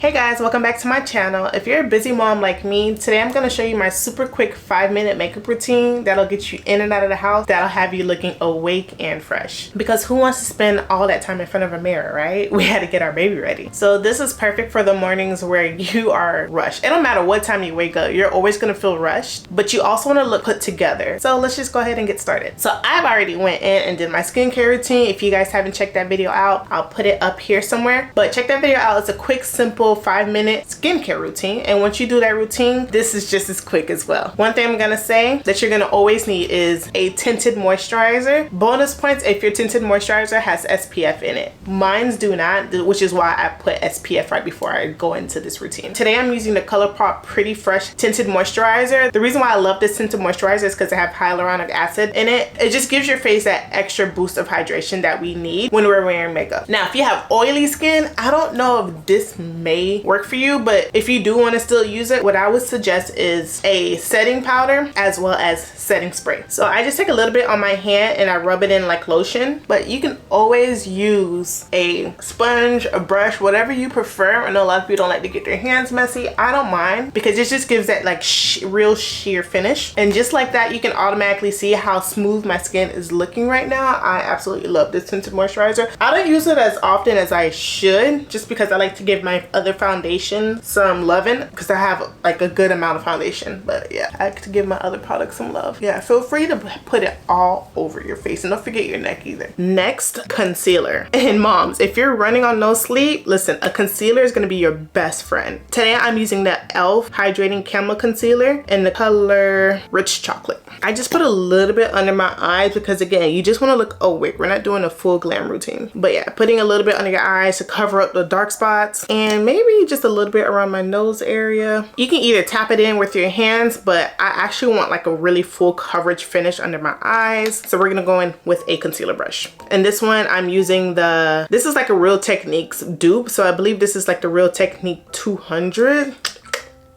Hey guys, welcome back to my channel. If you're a busy mom like me, today I'm going to show you my super quick 5-minute makeup routine that'll get you in and out of the house, that'll have you looking awake and fresh. Because who wants to spend all that time in front of a mirror, right? We had to get our baby ready. So this is perfect for the mornings where you are rushed. It don't matter what time you wake up, you're always going to feel rushed, but you also want to look put together. So let's just go ahead and get started. So I've already went in and did my skincare routine. If you guys haven't checked that video out, I'll put it up here somewhere. But check that video out. It's a quick, simple 5-minute skincare routine, and once you do that routine, this is just as quick as well. One thing I'm gonna say that you're gonna always need is a tinted moisturizer. Bonus points if your tinted moisturizer has SPF in it. Mine's do not, which is why I put SPF right before I go into this routine. Today I'm using the ColourPop Pretty Fresh Tinted Moisturizer. The reason why I love this tinted moisturizer is because it have hyaluronic acid in it. It just gives your face that extra boost of hydration that we need when we're wearing makeup. Now if you have oily skin, I don't know if this may work for you, but if you do want to still use it, what I would suggest is a setting powder as well as setting spray. So I just take a little bit on my hand and I rub it in like lotion, but you can always use a sponge, a brush, whatever you prefer. I know a lot of people don't like to get their hands messy. I don't mind because it just gives that like real sheer finish, and just like that you can automatically see how smooth my skin is looking right now. I absolutely love this tinted moisturizer. I don't use it as often as I should just because I like to give my other foundation some loving because I have like a good amount of foundation, but yeah, I like to give my other products some love. Yeah, feel free to put it all over your face, and don't forget your neck either. Next, concealer. And moms, if you're running on no sleep, listen, a concealer is going to be your best friend. Today I'm using the e.l.f. Hydrating Camo Concealer in the color Rich Chocolate. I just put a little bit under my eyes because again, you just want to look awake. We're not doing a full glam routine, but yeah, putting a little bit under your eyes to cover up the dark spots, and maybe just a little bit around my nose area. You can either tap it in with your hands, but I actually want like a really full coverage finish under my eyes. So we're gonna go in with a concealer brush. And this one I'm using this is like a Real Techniques dupe. So I believe this is like the Real Technique 200,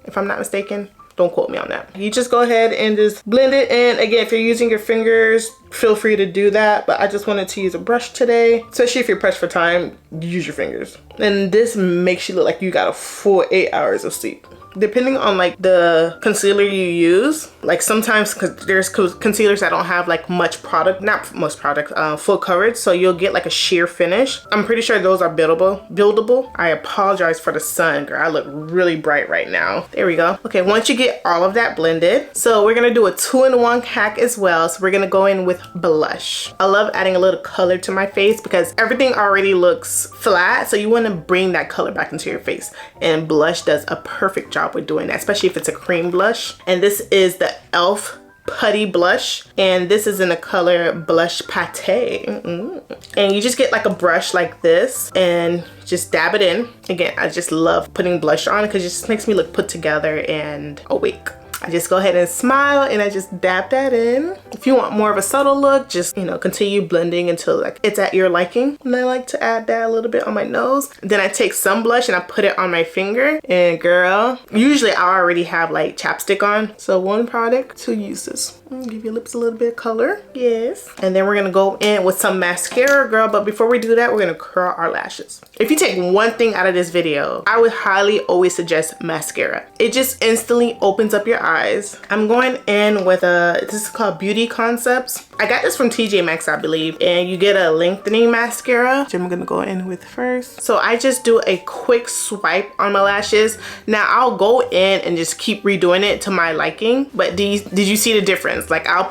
if I'm not mistaken. Don't quote me on that. You just go ahead and just blend it in. Again, if you're using your fingers, feel free to do that, but I just wanted to use a brush today. Especially if you're pressed for time, use your fingers. And this makes you look like you got a full 8 hours of sleep. Depending on like the concealer you use, like sometimes there's concealers that don't have like much product, not most product, full coverage, so you'll get like a sheer finish. I'm pretty sure those are buildable. I apologize for the sun, girl. I look really bright right now. There we go. Okay, once you get all of that blended, so we're gonna do a 2-in-1 hack as well. So we're gonna go in with blush. I love adding a little color to my face because everything already looks flat, so you want to bring that color back into your face, and blush does a perfect job with doing that, especially if it's a cream blush. And this is the e.l.f. Putty Blush, and this is in the color Blush Pate. And you just get like a brush like this and just dab it in. Again, I just love putting blush on because it just makes me look put together and awake. I just go ahead and smile and I just dab that in. If you want more of a subtle look, just, you know, continue blending until like it's at your liking. And I like to add that a little bit on my nose. Then I take some blush and I put it on my finger. And girl, usually I already have like chapstick on. So one product to use this. Give your lips a little bit of color. Yes. And then we're gonna go in with some mascara, girl. But before we do that, we're gonna curl our lashes. If you take one thing out of this video, I would highly always suggest mascara. It just instantly opens up your eyes. I'm going in with this is called Beauty Concepts. I got this from TJ Maxx, I believe, and you get a lengthening mascara, which I'm gonna go in with first. So I just do a quick swipe on my lashes. Now I'll go in and just keep redoing it to my liking, but did you see the difference? Like I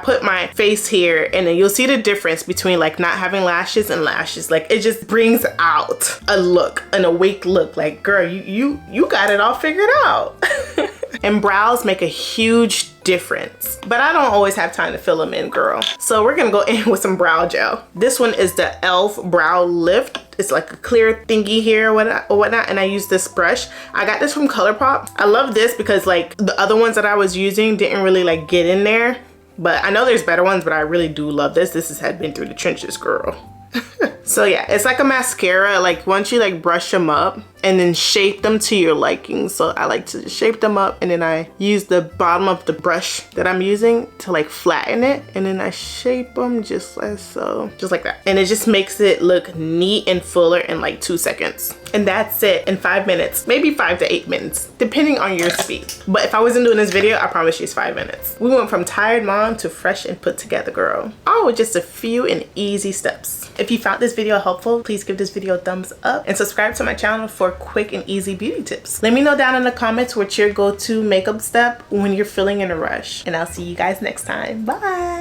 put my face here, and then you'll see the difference between like not having lashes and lashes. Like it just brings out a look, an awake look. Like girl, you got it all figured out. And brows make a huge difference, but I don't always have time to fill them in, girl. So we're gonna go in with some brow gel. This one is the e.l.f. Brow Lift. It's like a clear thingy here or whatnot, and I use this brush. I got this from ColourPop. I love this because like the other ones that I was using didn't really like get in there, but I know there's better ones, but I really do love this. This has been through the trenches, girl. So yeah, it's like a mascara. Like once you like brush them up, and then shape them to your liking. So I like to just shape them up, and then I use the bottom of the brush that I'm using to like flatten it, and then I shape them just like so, just like that. And it just makes it look neat and fuller in like 2 seconds. And that's it in 5 minutes, maybe 5 to 8 minutes, depending on your speed. But if I wasn't doing this video, I promise you it's 5 minutes. We went from tired mom to fresh and put together girl. All with just a few and easy steps. If you found this video helpful, please give this video a thumbs up and subscribe to my channel for quick and easy beauty tips. Let me know down in the comments what's your go-to makeup step when you're feeling in a rush. And I'll see you guys next time. Bye.